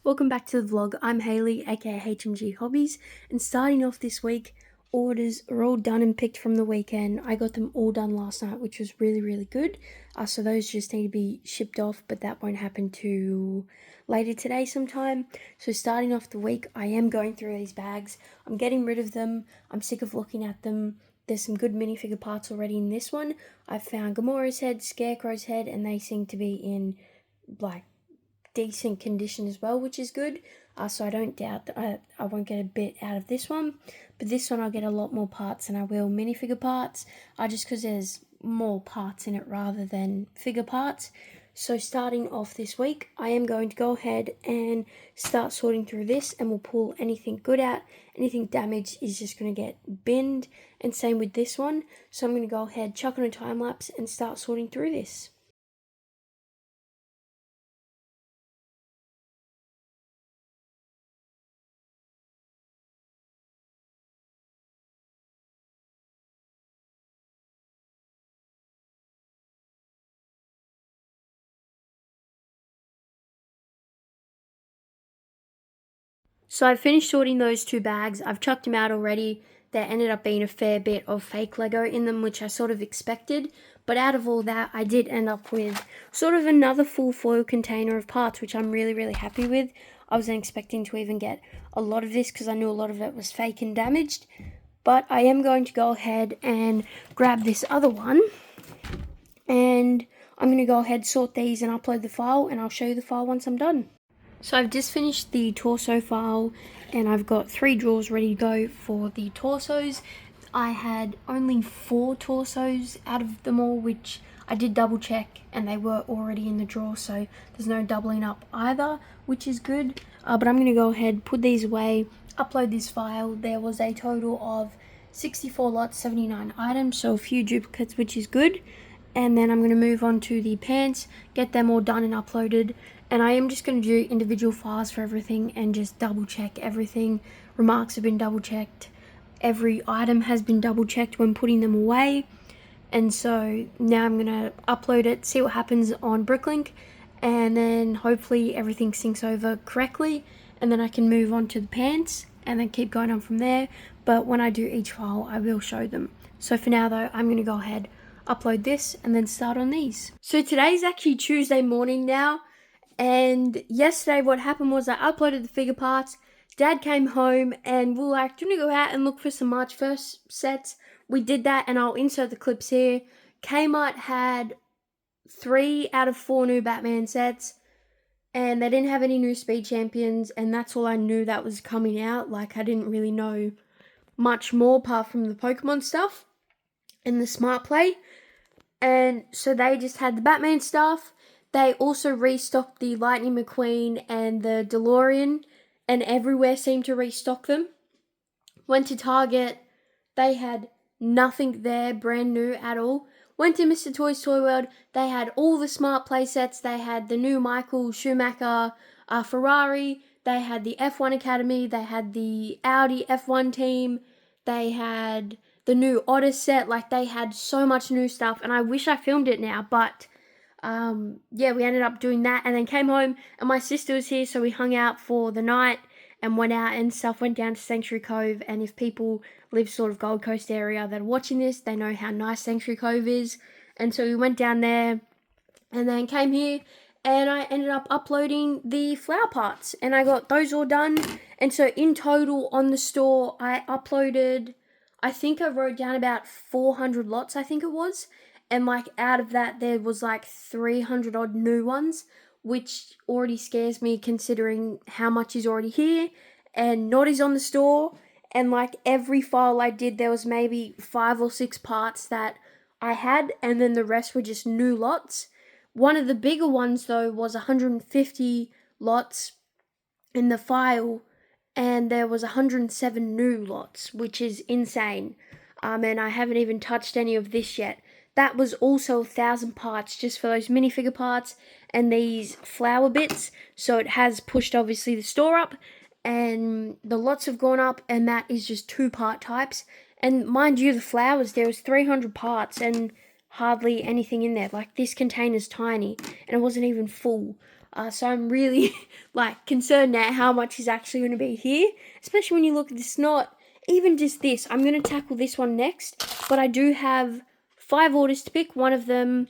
Welcome back to the vlog. I'm Hayley, aka HMG Hobbies, and starting off this week, orders are all done and picked from the weekend. I got them all done last night, which was really good. So those just need to be shipped off, but that won't happen till later today sometime. So starting off the week, I am going through these bags. I'm getting rid of them. I'm sick of looking at them. There's some good minifigure parts already in this one. I've found Gamora's head, Scarecrow's head, and they seem to be in decent condition as well, which is good. So I don't doubt that I won't get a bit out of this one, but this one I'll get a lot more parts than I will minifigure parts, just because there's more parts in it rather than figure parts. So starting off this week, I am going to go ahead and start sorting through this, and we'll pull anything good out. Anything damaged is just going to get binned, and same with this one. So I'm going to go ahead, chuck on a time lapse, and start sorting through this. So I've finished sorting those two bags. I've chucked them out already. There ended up being a fair bit of fake Lego in them, which I sort of expected. But out of all that, I did end up with sort of another full foil container of parts, which I'm really happy with. I wasn't expecting to even get a lot of this because I knew a lot of it was fake and damaged. But I am going to go ahead and grab this other one. And I'm going to go ahead, sort these, and upload the file, and I'll show you the file once I'm done. So I've just finished the torso file, and I've got 3 drawers ready to go for the torsos. I had only 4 torsos out of them all, which I did double check, and they were already in the drawer, so there's no doubling up either, which is good. But I'm going to go ahead, put these away, upload this file. There was a total of 64 lots, 79 items, so a few duplicates, which is good. And then I'm going to move on to the pants, get them all done and uploaded. And I am just going to do individual files for everything and just double check everything. Remarks have been double checked. Every item has been double checked when putting them away. And so now I'm going to upload it, see what happens on Bricklink, and then hopefully everything syncs over correctly. And then I can move on to the pants and then keep going on from there. But when I do each file, I will show them. So for now though, I'm going to go ahead, upload this, and then start on these. So today's actually Tuesday morning now, and yesterday what happened was I uploaded the figure parts. Dad came home and we were like, do you want to go out and look for some March 1st sets? We did that, and I'll insert the clips here. Kmart had 3 out of 4 new Batman sets, and they didn't have any new Speed Champions, and that's all I knew that was coming out. Like, I didn't really know much more apart from the Pokemon stuff and the Smart Play. And so they just had the Batman stuff. They also restocked the Lightning McQueen and the DeLorean, and everywhere seemed to restock them. Went to Target, they had nothing there brand new at all. Went to Mr. Toys Toy World, they had all the Smart Play sets. They had the new Michael Schumacher Ferrari, they had the F1 Academy, they had the Audi F1 team, they had the new Otter set. Like, they had so much new stuff, and I wish I filmed it now, but yeah, we ended up doing that, and then came home, and my sister was here, so we hung out for the night and went out and stuff, went down to Sanctuary Cove. And if people live sort of Gold Coast area that are watching this, they know how nice Sanctuary Cove is. And so we went down there and then came here, and I ended up uploading the flower parts, and I got those all done. And so in total on the store, I uploaded, I think I wrote down about 400 lots, I think it was. And like out of that, there was like 300 odd new ones, which already scares me considering how much is already here and not is on the store. And like every file I did, there was maybe 5 or 6 parts that I had, and then the rest were just new lots. One of the bigger ones though was 150 lots in the file, and there was 107 new lots, which is insane. And I haven't even touched any of this yet. That was also 1,000 parts just for those minifigure parts and these flower bits. So it has pushed obviously the store up, and the lots have gone up, and that is just 2 part types. And mind you, the flowers, there was 300 parts and hardly anything in there. Like, this container's tiny and it wasn't even full. So I'm really like concerned now how much is actually going to be here, especially when you look at the snot. Even just this, I'm going to tackle this one next, but I do have 5 orders to pick. One of them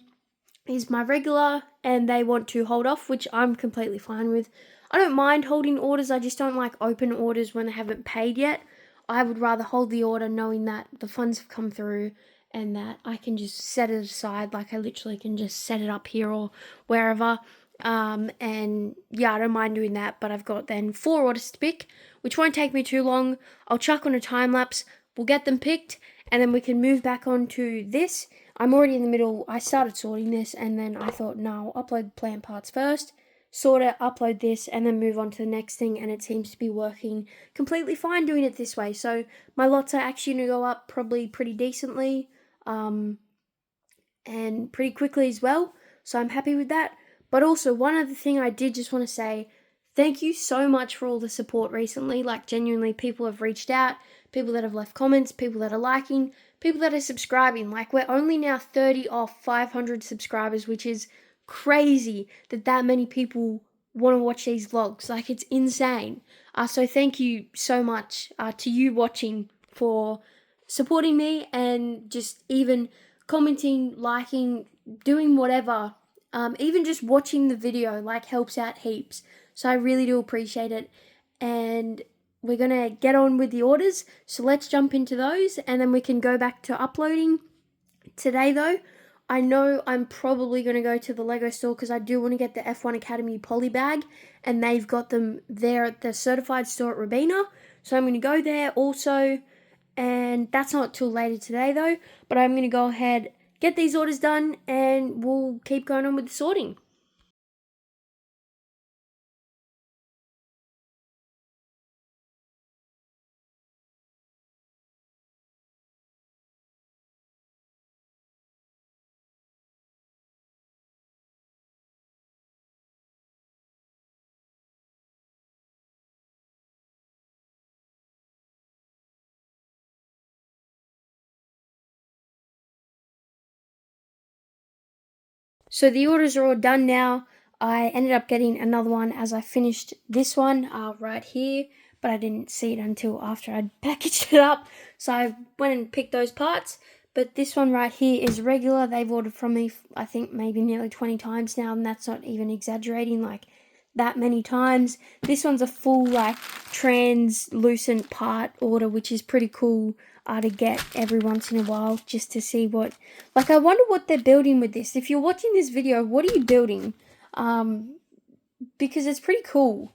is my regular, and they want to hold off, which I'm completely fine with. I don't mind holding orders, I just don't like open orders when they haven't paid yet. I would rather hold the order knowing that the funds have come through and that I can just set it aside, like I literally can just set it up here or wherever. And yeah, I don't mind doing that, but I've got then 4 orders to pick, which won't take me too long. I'll chuck on a time lapse, we'll get them picked, and then we can move back on to this. I'm already in the middle. I started sorting this, and then I thought, no, I'll upload plant parts first, sort it, upload this, and then move on to the next thing, and it seems to be working completely fine doing it this way. So my lots are actually going to go up probably pretty decently, and pretty quickly as well, so I'm happy with that. But also, one other thing I did just want to say, thank you so much for all the support recently. Like, genuinely, people have reached out, people that have left comments, people that are liking, people that are subscribing. Like, we're only now 30 off 500 subscribers, which is crazy that many people want to watch these vlogs. Like, it's insane. So thank you so much to you watching for supporting me and just even commenting, liking, doing whatever. Even just watching the video like helps out heaps. So I really do appreciate it. And we're going to get on with the orders. So let's jump into those and then we can go back to uploading. Today though, I know I'm probably going to go to the Lego store because I do want to get the F1 Academy poly bag, and they've got them there at the certified store at Robina. So I'm going to go there also, and that's not till later today though, but I'm going to go ahead, get these orders done, and we'll keep going on with the sorting. So the orders are all done now. I ended up getting another one as I finished this one right here, but I didn't see it until after I'd packaged it up. So I went and picked those parts. But this one right here is regular. They've ordered from me, I think, maybe nearly 20 times now, and that's not even exaggerating, like that many times. This one's a full, like, translucent part order, which is pretty cool to get every once in a while, just to see what, like, I wonder what they're building with this. If you're watching this video, what are you building? Because it's pretty cool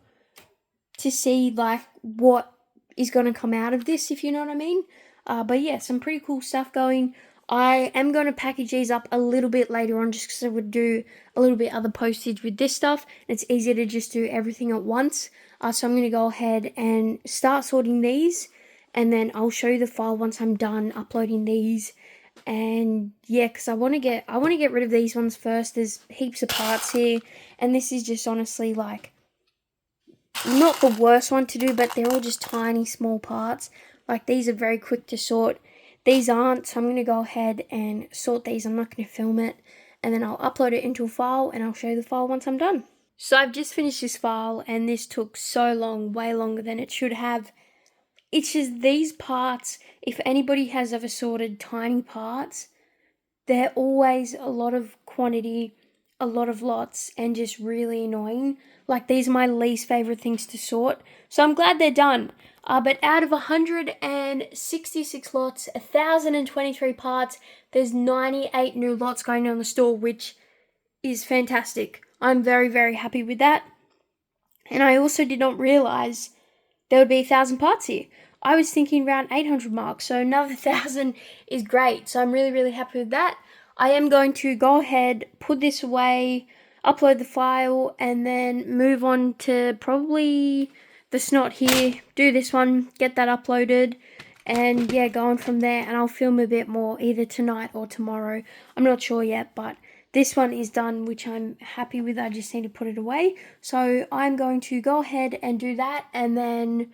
to see, like, what is going to come out of this, if you know what I mean. But yeah, some pretty cool stuff going. I am going to package these up a little bit later on just because I would do a little bit other postage with this stuff. It's easier to just do everything at once. So I'm going to go ahead and start sorting these, and then I'll show you the file once I'm done uploading these. And yeah, because I want to get rid of these ones first. There's heaps of parts here, and this is just honestly like not the worst one to do, but they're all just tiny small parts. Like, these are very quick to sort. These aren't, so I'm going to go ahead and sort these. I'm not going to film it, and then I'll upload it into a file, and I'll show you the file once I'm done. So I've just finished this file, and this took so long, way longer than it should have. It's just these parts, if anybody has ever sorted tiny parts, they're always a lot of quantity, a lot of lots, and just really annoying. Like, these are my least favorite things to sort. So I'm glad they're done. But out of 166 lots, 1,023 parts, there's 98 new lots going on the store, which is fantastic. I'm very, very happy with that. And I also did not realize there would be 1,000 parts here. I was thinking around 800 marks, so another 1,000 is great. So I'm really, really happy with that. I am going to go ahead, put this away, upload the file, and then move on to probably the snot here, do this one, get that uploaded, and yeah, go on from there, and I'll film a bit more either tonight or tomorrow. I'm not sure yet, but this one is done, which I'm happy with. I just need to put it away. So I'm going to go ahead and do that, and then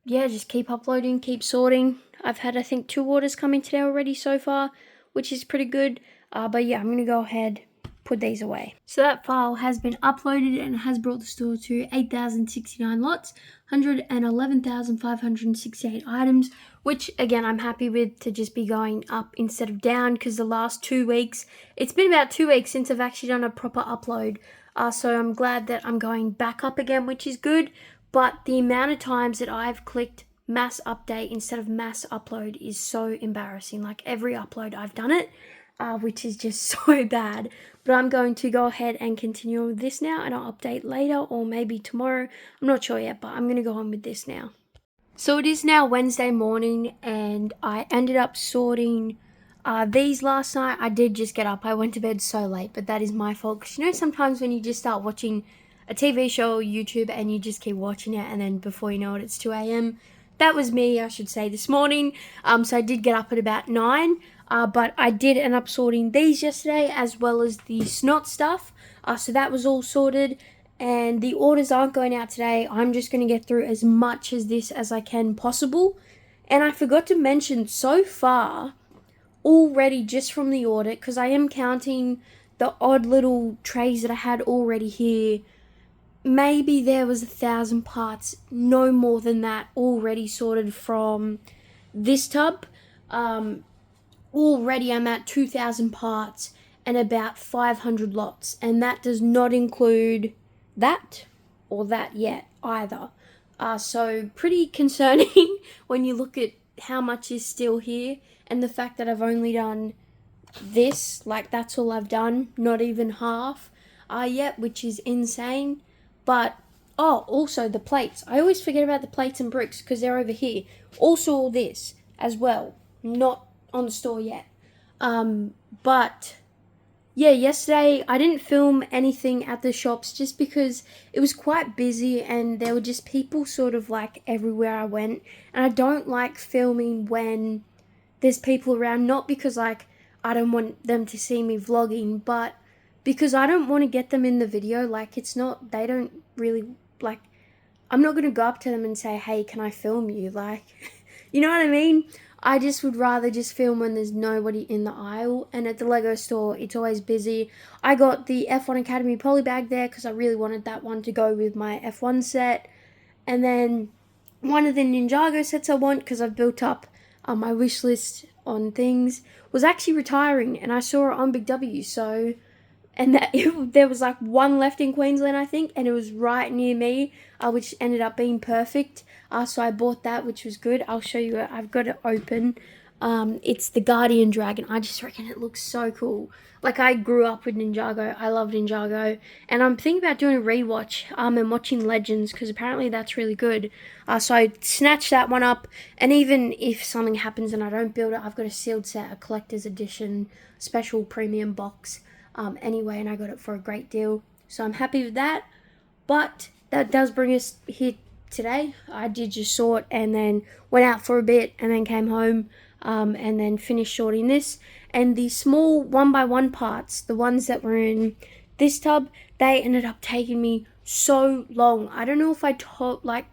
yeah, just keep uploading, keep sorting. I've had, I think, 2 orders coming today already so far, which is pretty good. But yeah, I'm going to go ahead put these away. So that file has been uploaded and has brought the store to 8,069 lots, 111,568 items, which again I'm happy with to just be going up instead of down, because the last 2 weeks, it's been about 2 weeks since I've actually done a proper upload. So I'm glad that I'm going back up again, which is good, but the amount of times that I've clicked mass update instead of mass upload is so embarrassing. Like every upload I've done it, which is just so bad. But I'm going to go ahead and continue on with this now, and I'll update later or maybe tomorrow. I'm not sure yet, but I'm going to go on with this now. So it is now Wednesday morning, and I ended up sorting these last night. I did just get up. I went to bed so late, but that is my fault. Because you know, sometimes when you just start watching a TV show or YouTube and you just keep watching it, and then before you know it, it's 2 a.m. That was me, I should say, this morning. So I did get up at about 9. But I did end up sorting these yesterday, as well as the snot stuff. So that was all sorted. And the orders aren't going out today. I'm just going to get through as much as this as I can possible. And I forgot to mention, so far, already just from the audit, because I am counting the odd little trays that I had already here, maybe there was 1,000 parts, no more than that, already sorted from this tub. Already I'm at 2,000 parts and about 500 lots, and that does not include that or that yet either. So pretty concerning when you look at how much is still here, and the fact that I've only done this, like that's all I've done, not even half yet, which is insane. But also the plates, I always forget about the plates and bricks because they're over here. Also all this as well, not on the store yet. But yeah, yesterday I didn't film anything at the shops just because it was quite busy and there were just people sort of like everywhere I went, and I don't like filming when there's people around, not because like I don't want them to see me vlogging, but because I don't want to get them in the video. Like it's not, they don't really, like, I'm not going to go up to them and say, hey, can I film you? Like, you know what I mean? I just would rather just film when there's nobody in the aisle. And at the Lego store, it's always busy. I got the F1 Academy poly bag there because I really wanted that one to go with my F1 set. And then one of the Ninjago sets I want, because I've built up my wish list on things, was actually retiring, and I saw it on Big W. So, and there was like one left in Queensland, I think, and it was right near me, which ended up being perfect. So I bought that, which was good. I'll show you it. I've got it open. It's the Guardian Dragon. I just reckon it looks so cool. Like, I grew up with Ninjago. I love Ninjago. And I'm thinking about doing a rewatch and watching Legends, because apparently that's really good. So I snatched that one up. And even if something happens and I don't build it, I've got a sealed set, a collector's edition, special premium box. Anyway, and I got it for a great deal. So I'm happy with that. But that does bring us here today. I did just sort and then went out for a bit and then came home and then finished sorting this. And the small 1x1 parts, the ones that were in this tub, they ended up taking me so long. I don't know if I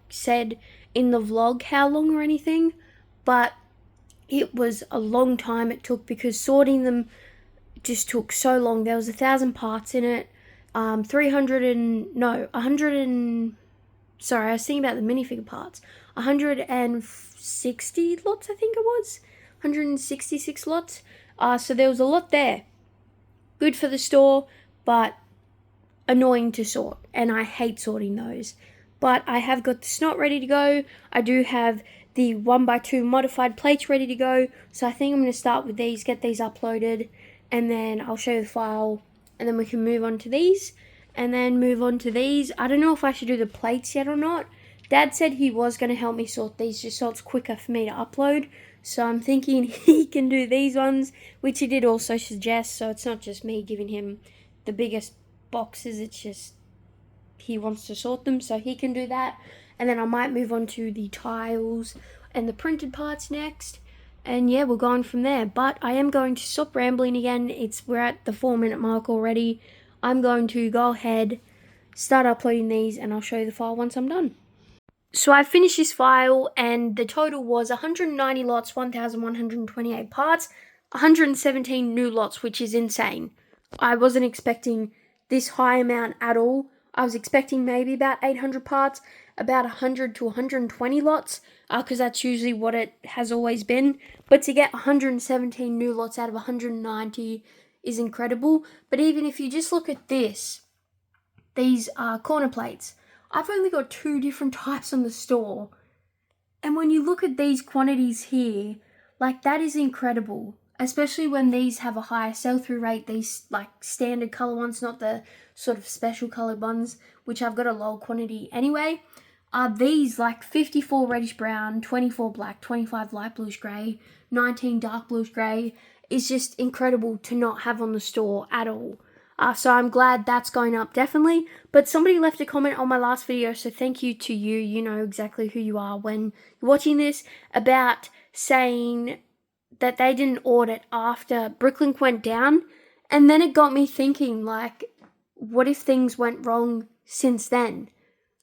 said in the vlog how long or anything, but it was a long time it took because sorting them just took so long. There was 1,000 parts in it. 100 sorry, I was thinking about the minifigure parts. 160 lots, I think it was. 166 lots. So there was a lot there. Good for the store, but annoying to sort. And I hate sorting those. But I have got the snot ready to go. I do have the 1x2 modified plates ready to go. So I think I'm going to start with these, get these uploaded, and then I'll show you the file, and then we can move on to these. And then move on to these. I don't know if I should do the plates yet or not. Dad said he was going to help me sort these just so it's quicker for me to upload. So I'm thinking he can do these ones, which he did also suggest. So it's not just me giving him the biggest boxes. It's just he wants to sort them, so he can do that. And then I might move on to the tiles and the printed parts next. And yeah, we're going from there. But I am going to stop rambling again. We're at the 4-minute mark already. I'm going to go ahead, start uploading these, and I'll show you the file once I'm done. So I finished this file, and the total was 190 lots, 1,128 parts, 117 new lots, which is insane. I wasn't expecting this high amount at all. I was expecting maybe about 800 parts, about 100 to 120 lots, because that's usually what it has always been. But to get 117 new lots out of 190 is incredible. But even if you just look at this, these corner plates, I've only got 2 different types on the store. And when you look at these quantities here, like, that is incredible. Especially when these have a higher sell-through rate, these like standard color ones, not the sort of special colored ones, which I've got a low quantity anyway. These like 54 reddish brown, 24 black, 25 light bluish grey, 19 dark bluish grey is just incredible to not have on the store at all. So I'm glad that's going up, definitely. But somebody left a comment on my last video, so thank you to you. You know exactly who you are when you're watching this, about saying that they didn't audit after Bricklink went down. And then it got me thinking, like, what if things went wrong since then?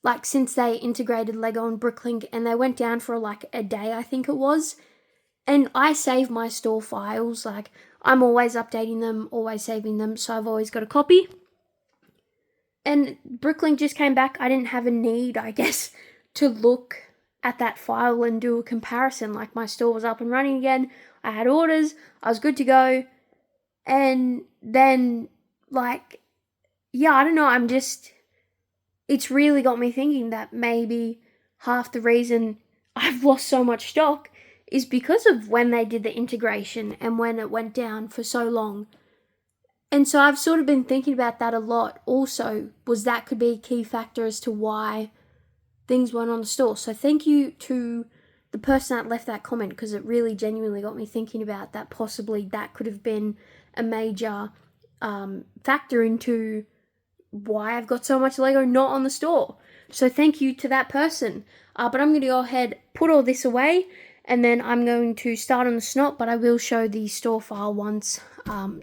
Like, since they integrated Lego and Bricklink and they went down for like a day, I think it was. And I save my store files, like, I'm always updating them, always saving them, so I've always got a copy. And Bricklink just came back. I didn't have a need, I guess, to look at that file and do a comparison. Like, my store was up and running again. I had orders. I was good to go. And then, like, yeah, I don't know. It's really got me thinking that maybe half the reason I've lost so much stock is because of when they did the integration and when it went down for so long. And so I've sort of been thinking about that a lot also, was that could be a key factor as to why things weren't on the store. So thank you to the person that left that comment, because it really genuinely got me thinking about that. Possibly that could have been a major factor into why I've got so much Lego not on the store. So thank you to that person. But I'm going to go ahead, put all this away, and then I'm going to start on the snot, but I will show the store file once,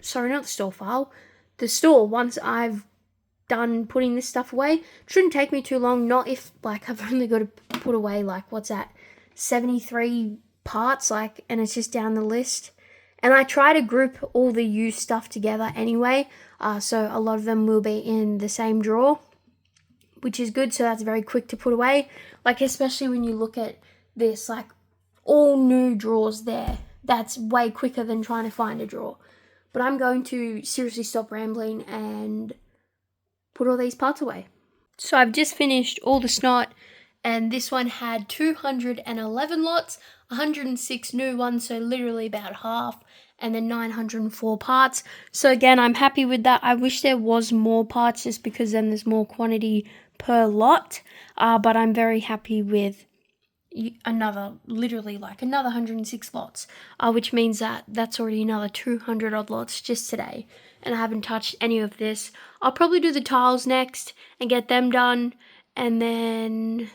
sorry, not the store file, the store once I've done putting this stuff away. It shouldn't take me too long, not if, like, I've only got to put away, like, what's that, 73 parts, like, and it's just down the list. And I try to group all the used stuff together anyway, so a lot of them will be in the same drawer, which is good, so that's very quick to put away. Like, especially when you look at this, like, all new drawers there. That's way quicker than trying to find a drawer. But I'm going to seriously stop rambling and put all these parts away. So I've just finished all the snot, and this one had 211 lots, 106 new ones, so literally about half, and then 904 parts. So again, I'm happy with that. I wish there was more parts, just because then there's more quantity per lot, but I'm very happy with literally another 106 lots, which means that that's already another 200 odd lots just today, and I haven't touched any of this. I'll probably do the tiles next and get them done, and then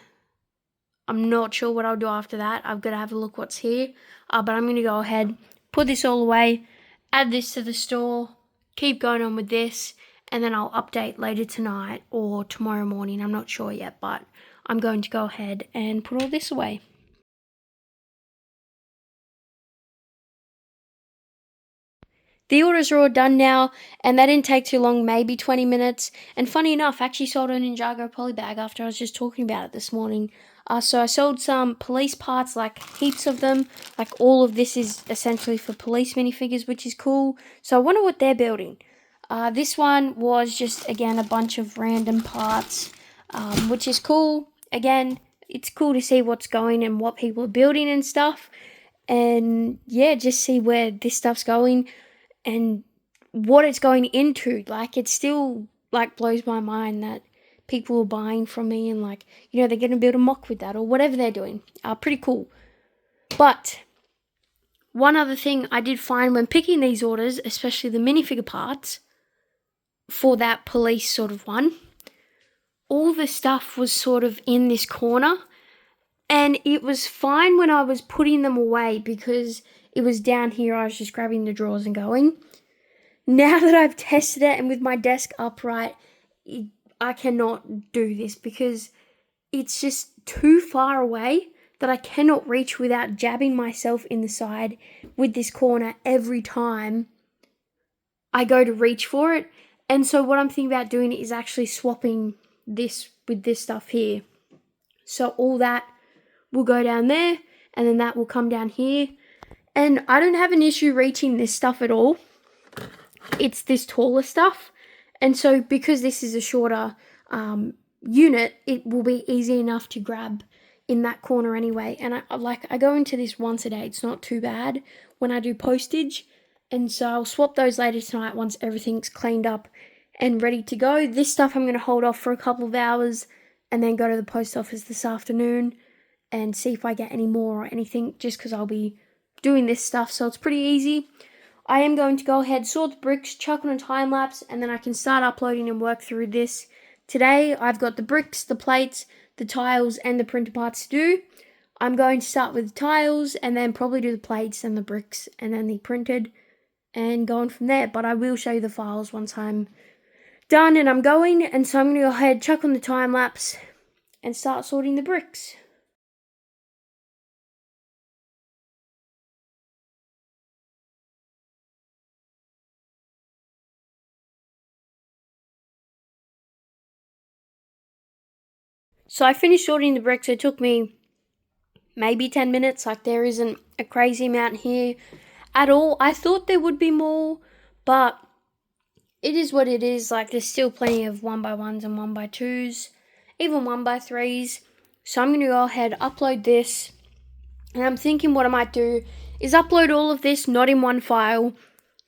I'm not sure what I'll do after that. I've got to have a look what's here, but I'm going to go ahead, put this all away, add this to the store, keep going on with this, and then I'll update later tonight or tomorrow morning. I'm not sure yet, but I'm going to go ahead and put all this away. The orders are all done now, and that didn't take too long, maybe 20 minutes. And funny enough, I actually sold a Ninjago polybag after I was just talking about it this morning. So I sold some police parts, like heaps of them. Like, all of this is essentially for police minifigures, which is cool. So I wonder what they're building. This one was just, again, a bunch of random parts, which is cool. Again, it's cool to see what's going and what people are building and stuff. And yeah, just see where this stuff's going and what it's going into. Like, it still, like, blows my mind that people are buying from me and, like, you know, they're going to build a mock with that or whatever they're doing. Pretty cool. But one other thing I did find when picking these orders, especially the minifigure parts for that police sort of one, all the stuff was sort of in this corner, and it was fine when I was putting them away because it was down here. I was just grabbing the drawers and going. Now that I've tested it and with my desk upright, I cannot do this because it's just too far away that I cannot reach without jabbing myself in the side with this corner every time I go to reach for it. And so what I'm thinking about doing is actually swapping this with this stuff here. So all that will go down there, and then that will come down here. And I don't have an issue reaching this stuff at all. It's this taller stuff. And so because this is a shorter unit, it will be easy enough to grab in that corner anyway. And I go into this once a day. It's not too bad when I do postage. And so I'll swap those later tonight once everything's cleaned up and ready to go. This stuff I'm going to hold off for a couple of hours and then go to the post office this afternoon and see if I get any more or anything, just because I'll be doing this stuff, so it's pretty easy. I am going to go ahead, sort the bricks, chuck on a time lapse, and then I can start uploading and work through this. Today I've got the bricks, the plates, the tiles, and the printer parts to do. I'm going to start with the tiles and then probably do the plates and the bricks and then the printed and go on from there. But I will show you the files once I'm done and I'm going. And so I'm going to go ahead, chuck on the time lapse and start sorting the bricks. So I finished sorting the bricks. It took me maybe 10 minutes. Like, there isn't a crazy amount here at all. I thought there would be more, but it is what it is. Like, there's still plenty of 1x1s and 1x2s, even 1x3s. So I'm going to go ahead, upload this. And I'm thinking what I might do is upload all of this, not in one file.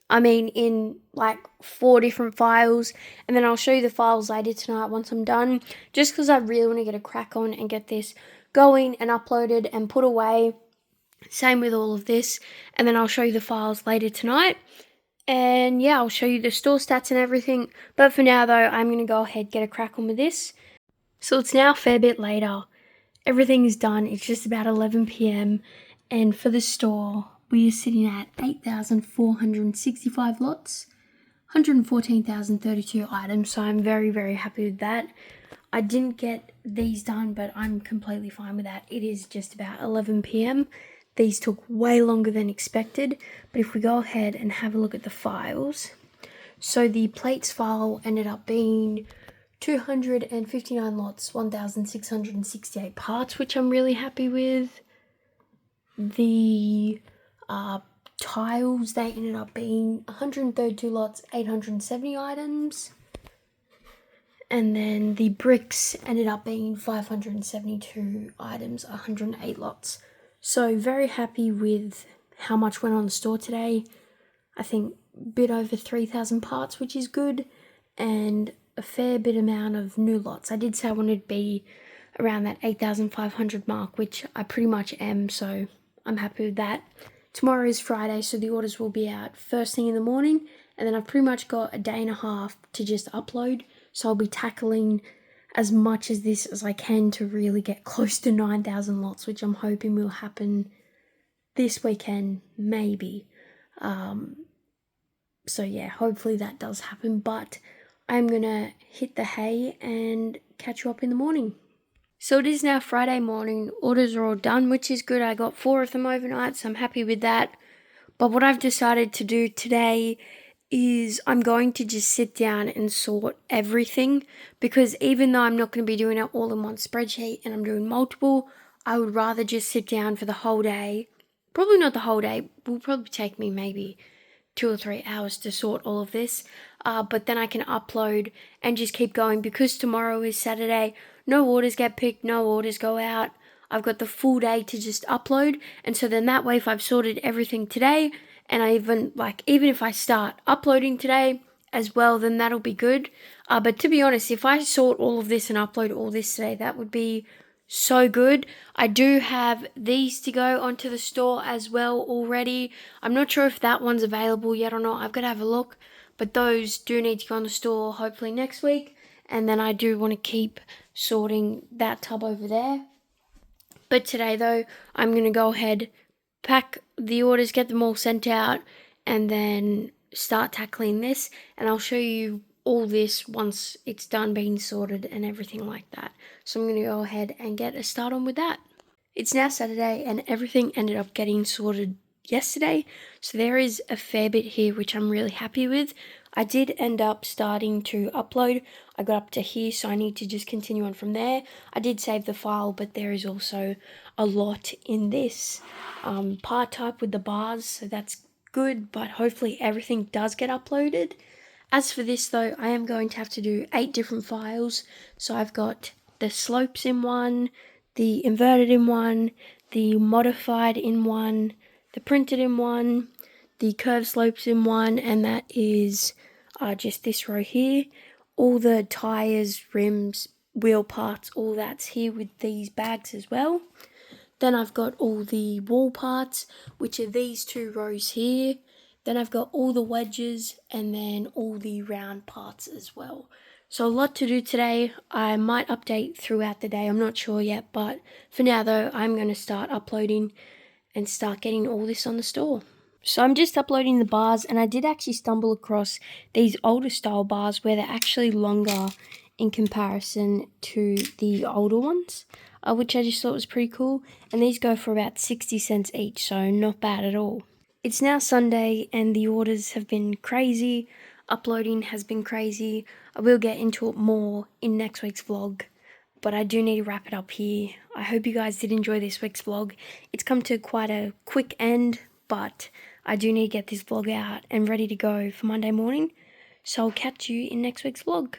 I mean, in like 4 different files. And then I'll show you the files later tonight once I'm done. Just because I really want to get a crack on and get this going and uploaded and put away. Same with all of this. And then I'll show you the files later tonight. And yeah, I'll show you the store stats and everything. But for now though, I'm going to go ahead, get a crack on with this. So it's now a fair bit later. Everything is done. It's just about 11 p.m. And for the store, we are sitting at 8,465 lots, 114,032 items. So I'm very, very happy with that. I didn't get these done, but I'm completely fine with that. It is just about 11 p.m. These took way longer than expected. But if we go ahead and have a look at the files. So the plates file ended up being 259 lots, 1,668 parts, which I'm really happy with. The tiles, they ended up being 132 lots, 870 items. And then the bricks ended up being 572 items, 108 lots. So very happy with how much went on the store today. I think a bit over 3,000 parts, which is good. And a fair bit amount of new lots. I did say I wanted to be around that 8,500 mark, which I pretty much am, so I'm happy with that. Tomorrow is Friday, so the orders will be out first thing in the morning, and then I've pretty much got a day and a half to just upload, so I'll be tackling as much as this as I can to really get close to 9,000 lots, which I'm hoping will happen this weekend, maybe. So yeah, hopefully that does happen, but I'm going to hit the hay and catch you up in the morning. So it is now Friday morning. Orders are all done, which is good. I got 4 of them overnight, so I'm happy with that. But what I've decided to do today is I'm going to just sit down and sort everything, because even though I'm not going to be doing it all in one spreadsheet and I'm doing multiple, I would rather just sit down for the whole day. Probably not the whole day. It will probably take me maybe 2 or 3 hours to sort all of this, but then I can upload and just keep going, because tomorrow is Saturday. No orders get picked, no orders go out. I've got the full day to just upload, and so then that way, if I've sorted everything today, and I even if I start uploading today as well, then that'll be good. But to be honest, if I sort all of this and upload all this today, that would be so good. I do have these to go onto the store as well already. I'm not sure if that one's available yet or not. I've got to have a look, but those do need to go on the store hopefully next week. And then I do want to keep sorting that tub over there. But today though, I'm going to go ahead, pack the orders, get them all sent out, and then start tackling this. And I'll show you all this once it's done being sorted and everything like that. So I'm going to go ahead and get a start on with that. It's now Saturday and everything ended up getting sorted yesterday, so there is a fair bit here which I'm really happy with. I did end up starting to upload. I got up to here, so I need to just continue on from there. I did save the file, but there is also a lot in this part type with the bars, so that's good, but hopefully everything does get uploaded. As for this though, I am going to have to do 8 different files. So I've got the slopes in one, the inverted in one, the modified in one, the printed in one, the curved slopes in one, and that is just this row here. All the tires, rims, wheel parts, all that's here with these bags as well. Then I've got all the wall parts, which are these 2 rows here. Then I've got all the wedges and then all the round parts as well. So a lot to do today. I might update throughout the day, I'm not sure yet, but for now though, I'm going to start uploading and start getting all this on the store. So I'm just uploading the bars, and I did actually stumble across these older style bars where they're actually longer in comparison to the older ones, which I just thought was pretty cool. And these go for about 60 cents each, so not bad at all. It's now Sunday and the orders have been crazy. Uploading has been crazy. I will get into it more in next week's vlog, but I do need to wrap it up here. I hope you guys did enjoy this week's vlog. It's come to quite a quick end, but I do need to get this vlog out and ready to go for Monday morning. So I'll catch you in next week's vlog.